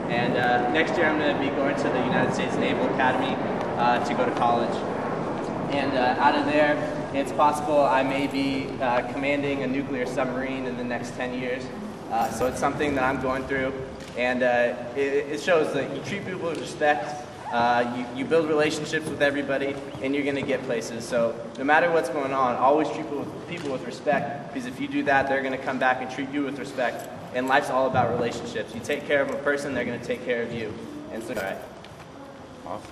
And next year I'm going to be going to the United States Naval Academy to go to college. And out of there, it's possible I may be commanding a nuclear submarine in the next 10 years. So it's something that I'm going through. And it shows that you treat people with respect, you build relationships with everybody, and you're going to get places. So no matter what's going on, always treat people with respect, because if you do that, they're going to come back and treat you with respect. And life's all about relationships. You take care of a person, they're going to take care of you. And so, all right. Awesome.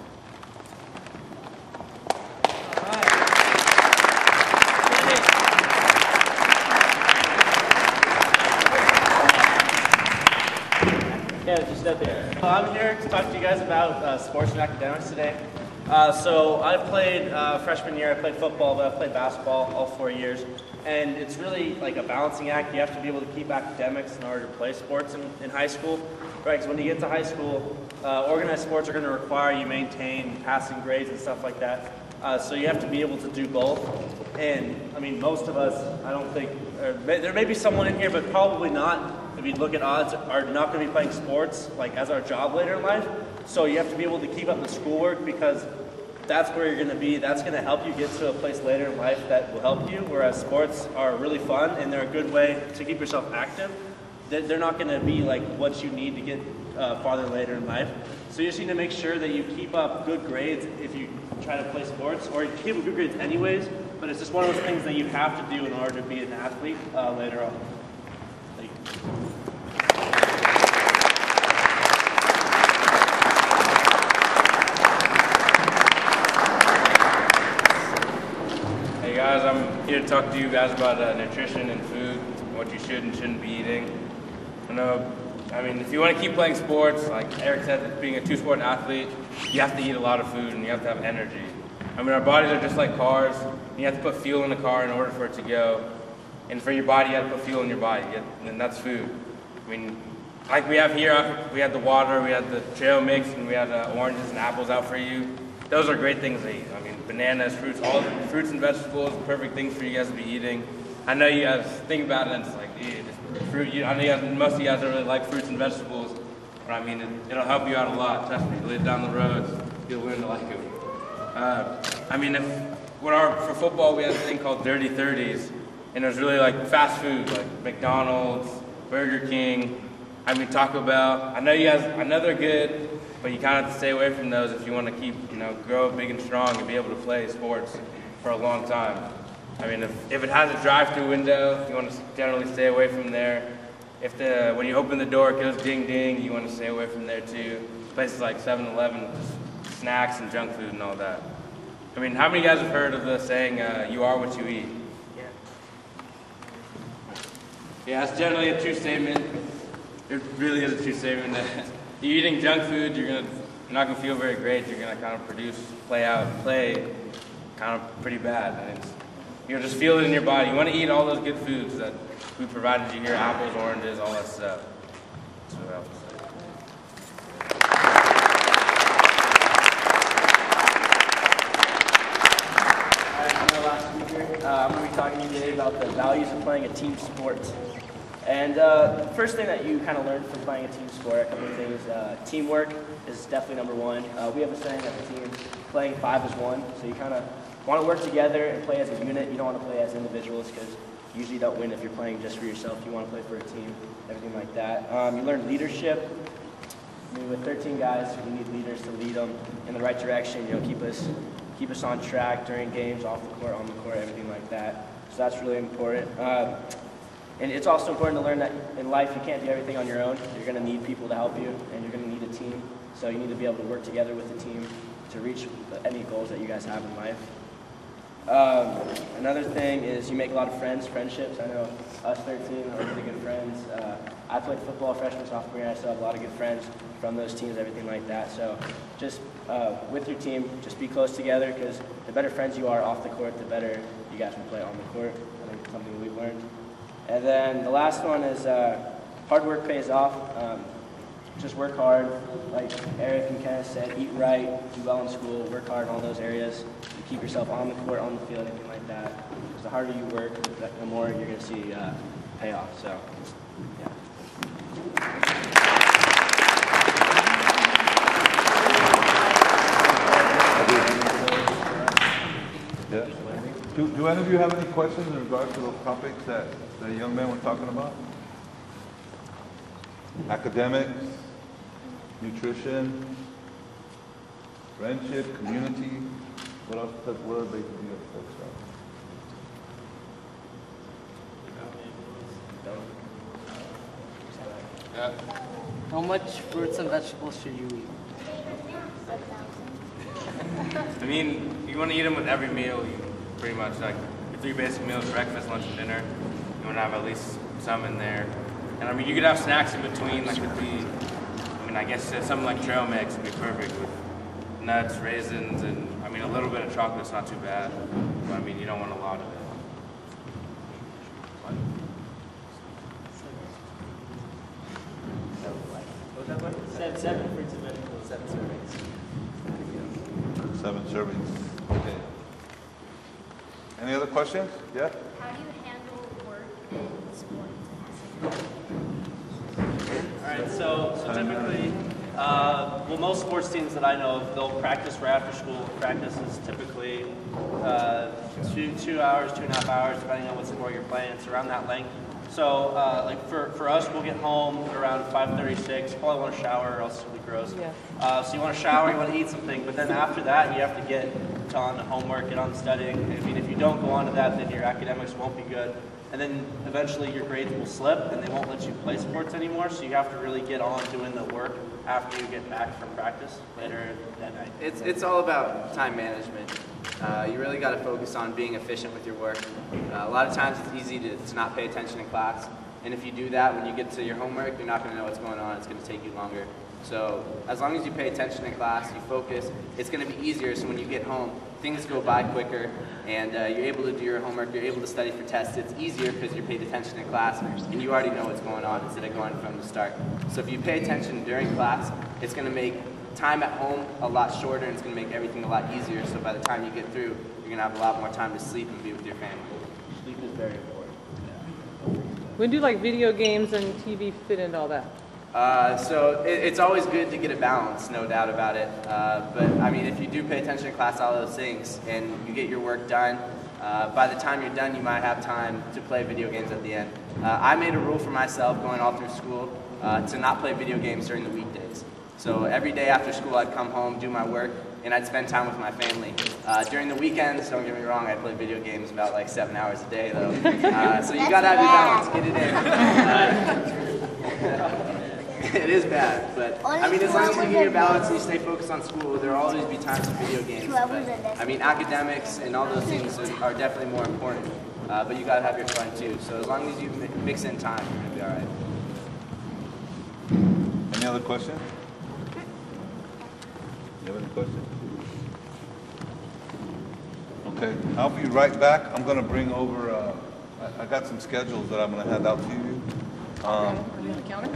Yeah, just step there. I'm here to talk to you guys about sports and academics today. So I played freshman year, I played football, but I played basketball all 4 years. And it's really like a balancing act. You have to be able to keep academics in order to play sports in high school, right? Because when you get to high school, organized sports are going to require you maintain passing grades and stuff like that. So you have to be able to do both. And I mean, most of us, I don't think, there may be someone in here, but probably not, if you look at odds, are not going to be playing sports like as our job later in life. So you have to be able to keep up the schoolwork, because that's where you're going to be. That's going to help you get to a place later in life that will help you, whereas sports are really fun and they're a good way to keep yourself active. They're not going to be like what you need to get farther later in life. So you just need to make sure that you keep up good grades if you try to play sports, or you keep up good grades anyways, but it's just one of those things that you have to do in order to be an athlete later on. Thank you. Guys, I'm here to talk to you guys about nutrition and food, what you should and shouldn't be eating. I mean, if you want to keep playing sports, like Eric said, being a two-sport athlete, you have to eat a lot of food and you have to have energy. I mean, our bodies are just like cars. You have to put fuel in the car in order for it to go. And for your body, you have to put fuel in your body, and that's food. I mean, like we have here, we had the water, we had the trail mix, and we had oranges and apples out for you. Those are great things to eat. I mean, bananas, fruits, all the fruits and vegetables, perfect things for you guys to be eating. I know you guys think about it and it's like, just fruit. I know most of you guys don't really like fruits and vegetables, but I mean, it'll help you out a lot. Trust me, live down the road, you'll learn to like it. I mean, for football, we had a thing called Dirty 30s, and it was really like fast food, like McDonald's, Burger King, I mean, Taco Bell. I know they're good, but you kind of have to stay away from those if you want to keep, grow big and strong and be able to play sports for a long time. I mean, if it has a drive-through window, you want to generally stay away from there. When you open the door, it goes ding ding, you want to stay away from there too. Places like 7-Eleven, just snacks and junk food and all that. I mean, how many of you guys have heard of the saying, you are what you eat? Yeah, it's generally a true statement. It really is a true statement that you're eating junk food, you're not going to feel very great. You're going to kind of play kind of pretty bad. And you'll just feel it in your body. You want to eat all those good foods that we provided you here, apples, oranges, all that stuff. That's what I have to say. I'm the last speaker. I'm going to be talking to you today about the values of playing a team sport. And the first thing that you kind of learn from playing a team sport, a couple of things, teamwork is definitely number one. We have a saying that the team, playing 5 as 1, so you kind of want to work together and play as a unit. You don't want to play as individuals, because you usually don't win if you're playing just for yourself. You want to play for a team, everything like that. You learn leadership. I mean, with 13 guys, we need leaders to lead them in the right direction, keep us on track during games, off the court, on the court, everything like that. So that's really important. And it's also important to learn that in life you can't do everything on your own. You're going to need people to help you, and you're going to need a team. So you need to be able to work together with the team to reach any goals that you guys have in life. Another thing is you make a lot of friendships. I know us 13 are really good friends. I played football freshman, sophomore year. I still have a lot of good friends from those teams, everything like that. So just with your team, just be close together, because the better friends you are off the court, the better you guys can play on the court. I think it's something we've learned. And then the last one is hard work pays off. Just work hard, like Eric and Kenneth said, eat right, do well in school, work hard in all those areas. You keep yourself on the court, on the field, anything like that. Because the harder you work, the more you're going to see payoff. So, yeah. Do any of you have any questions in regards to those topics that the young men were talking about? Academics, nutrition, friendship, community. What else? What are they focused on? Yeah. How much fruits and vegetables should you eat? I mean, you want to eat them with every meal. You pretty much like your 3 basic meals: breakfast, lunch, and dinner. You want to have at least some in there. And I mean, you could have snacks in between, like with the. I mean, I guess something like trail mix would be perfect with nuts, raisins, and I mean a little bit of chocolate's not too bad. But I mean, you don't want a lot of it. Seven fruits and vegetables. 7 servings. 7 servings. Okay. Any other questions? Yeah? How do you handle work and sports? All right, so typically, well, most sports teams that I know of, they'll practice right after school. Practice is typically 2 hours, 2.5 hours, depending on what sport you're playing. It's around that length. So, like for us, we'll get home around 5:36. Probably want to shower, or else it'll be gross. Yeah. So you want to shower, you want to eat something, but then after that, you have to get on homework, get on studying. I mean, if you don't go on to that, then your academics won't be good. And then eventually your grades will slip and they won't let you play sports anymore. So you have to really get on doing the work after you get back from practice later that night. It's all about time management. You really got to focus on being efficient with your work. A lot of times it's easy to not pay attention in class. And if you do that, when you get to your homework, you're not going to know what's going on. It's going to take you longer. So as long as you pay attention in class, you focus, it's going to be easier. So when you get home, things go by quicker, and you're able to do your homework, you're able to study for tests. It's easier because you paid attention in class, and you already know what's going on instead of going from the start. So if you pay attention during class, it's going to make time at home a lot shorter, and it's going to make everything a lot easier. So by the time you get through, you're going to have a lot more time to sleep and be with your family. Sleep is very important. When do like video games and TV fit into all that? So it's always good to get a balance, no doubt about it. But I mean, if you do pay attention in class, all those things, and you get your work done, by the time you're done, you might have time to play video games at the end. I made a rule for myself going all through school to not play video games during the weekdays. So every day after school, I'd come home, do my work, and I'd spend time with my family. During the weekends, don't get me wrong, I play video games about like 7 hours a day though. So you gotta have your balance, get it in. It is bad, but I mean, as long as you get your balance and you stay focused on school, there will always be times for video games. But, I mean, academics and all those things are definitely more important, but you gotta have your fun too. So as long as you mix in time, you're gonna be all right. Any other questions? You have any questions? Okay, I'll be right back. I'm going to bring over, I got some schedules that I'm going to hand out to you. Are you on the counter?